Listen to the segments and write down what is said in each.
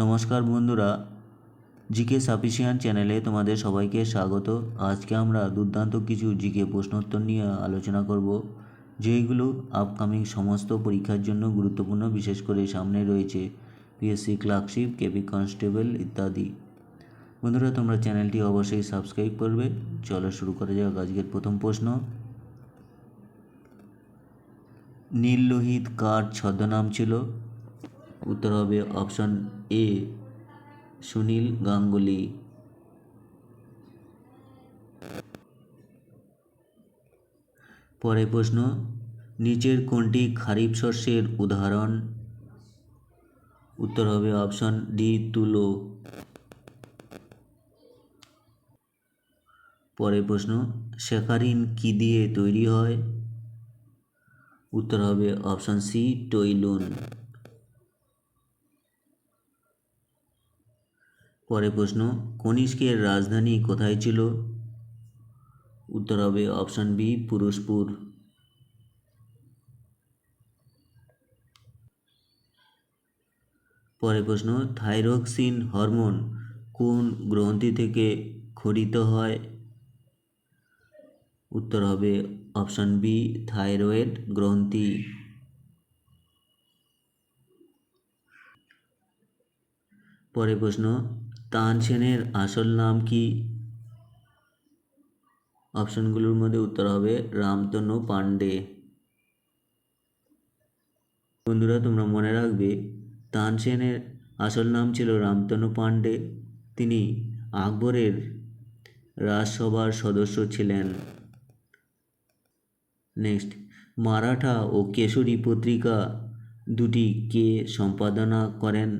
নমস্কার বন্ধুরা, GK sufficient চ্যানেলে তোমাদের সবাইকে স্বাগত। আজকে আমরা দুর্দান্ত কিছু জিকে প্রশ্নোত্তর নিয়ে আলোচনা করব, যেইগুলো আপকামিং সমস্ত পরীক্ষার জন্য গুরুত্বপূর্ণ, বিশেষ করে সামনে রয়েছে পিএসসি ক্লার্কশিপ, কেপি কনস্টেবল ইত্যাদি। বন্ধুরা, তোমরা চ্যানেলটি অবশ্যই সাবস্ক্রাইব করবে। চলো শুরু করা যাক আজকের প্রথম প্রশ্ন। নীল লোহিত কার ছদ্মনাম ছিল? উত্তর হবে অপশন এ, সুনীল গাঙ্গুলি। পরের প্রশ্ন, নিচের কোনটি খারিফ শস্যের উদাহরণ? উত্তর হবে অপশন ডি, তুলো। পরের প্রশ্ন, স্যাকারিন কি দিয়ে তৈরি হয়? উত্তর হবে অপশন সি, টইলুন। পরের প্রশ্ন, কনিষ্কের রাজধানী কোথায় ছিল? উত্তর হবে অপশন বি, পুরুষপুর। পরের প্রশ্ন, থাইরক্সিন হরমোন কোন গ্রন্থি থেকে ক্ষরিত হয়? উত্তর হবে অপশন বি, থাইরয়েড গ্রন্থি। পরের প্রশ্ন, তানসেনের আসল নাম কি? অপশনগুলোর মধ্যে উত্তর হবে রামতনু পান্ডে। বন্ধুরা, তোমরা মনে রাখবে, তানসেনের আসল নাম ছিল রামতনু পান্ডে। তিনি আকবরের রাজসভার সদস্য ছিলেন। নেক্সট, মারাঠা ও কেশরী পত্রিকা দুটি কে সম্পাদনা করেন?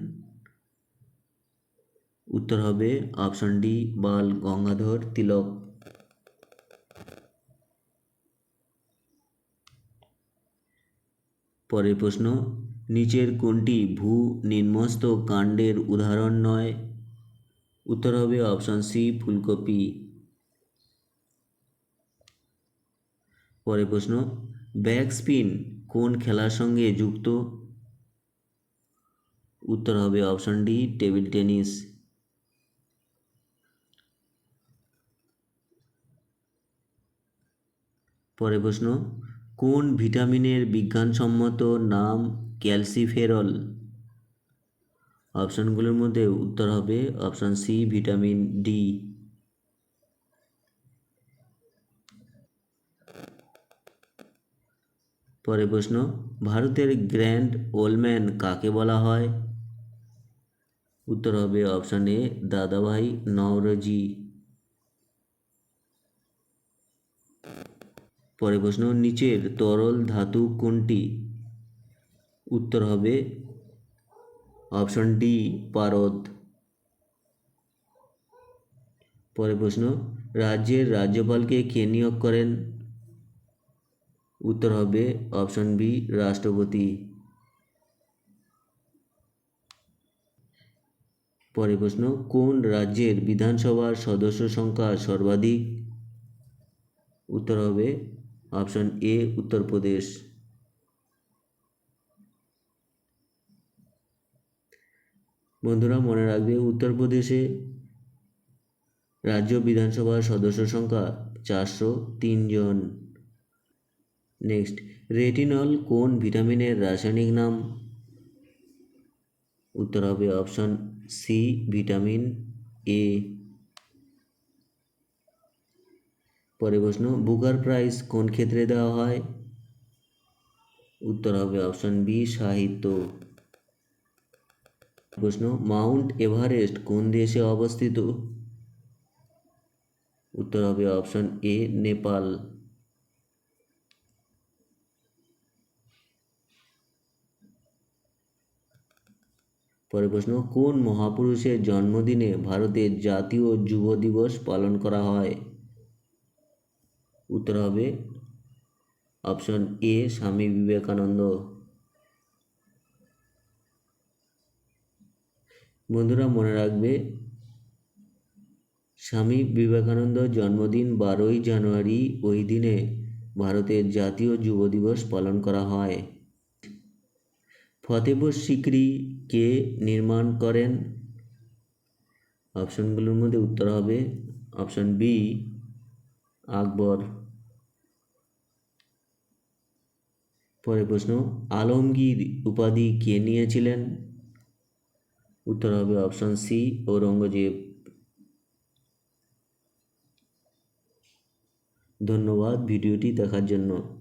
উত্তর হবে অপশন ডি, বাল গঙ্গাধর তিলক। পরের প্রশ্ন, নিচের কোনটি ভূ নিম্নস্থ কাণ্ডের উদাহরণ নয়? উত্তর হবে অপশন সি, ফুলকপি। পরের প্রশ্ন, ব্যাক স্পিন কোন খেলার সঙ্গে যুক্ত? উত্তর হবে অপশন ডি, টেবিল টেনিস। পরের প্রশ্ন, কোন ভিটামিনের বিজ্ঞানসম্মত নাম ক্যালসিফেরল? অপশনগুলোর মধ্যে উত্তর হবে অপশন সি, ভিটামিন ডি। পরের প্রশ্ন, ভারতের গ্র্যান্ড ওলম্যান কাকে বলা হয়? উত্তর হবে অপশন এ, দাদাভাই নওরোজি। পরের প্রশ্ন, নিচের তরল ধাতু কোনটি? উত্তর হবে অপশন ডি, পারদ। পরের প্রশ্ন, রাজ্যের রাজ্যপালকে কে নিয়োগ করেন? উত্তর হবে অপশন বি, রাষ্ট্রপতি। পরের প্রশ্ন, কোন রাজ্যের বিধানসভার সদস্য সংখ্যা সর্বাধিক? উত্তর হবে অপশন এ, উত্তরপ্রদেশ। বন্ধুরা, মনে রাখবে, উত্তরপ্রদেশে রাজ্য বিধানসভার সদস্য সংখ্যা 403 জন। নেক্সট, রেটিনল কোন ভিটামিনের রাসায়নিক নাম? উত্তর হবে অপশন সি, ভিটামিন এ। পরের প্রশ্ন, বুকার প্রাইজ কোন ক্ষেত্রে দেওয়া হয়? উত্তর হবে অপশন বি, সাহিত্য। প্রশ্ন, মাউন্ট এভারেস্ট কোন দেশে অবস্থিত? উত্তর হবে অপশন এ, নেপাল। পরের প্রশ্ন, কোন মহাপুরুষের জন্মদিনে ভারতের জাতীয় যুব দিবস পালন করা হয়? উত্তর হবে অপশন এ, স্বামী বিবেকানন্দ। বন্ধুরা, মনে রাখবে, স্বামী বিবেকানন্দ জন্মদিন 12ই জানুয়ারি। ওই দিনে ভারতের জাতীয় যুব দিবস পালন করা হয়। ফতেপুর সিক্রি কে নির্মাণ করেন? অপশনগুলোর মধ্যে উত্তর হবে অপশন বি আকবর। পরের প্রশ্ন, আলমগীর উপাধি কে নিয়েছিলেন? উত্তর হবে অপশন সি ঔরঙ্গজেব। ধন্যবাদ ভিডিওটি দেখার জন্য।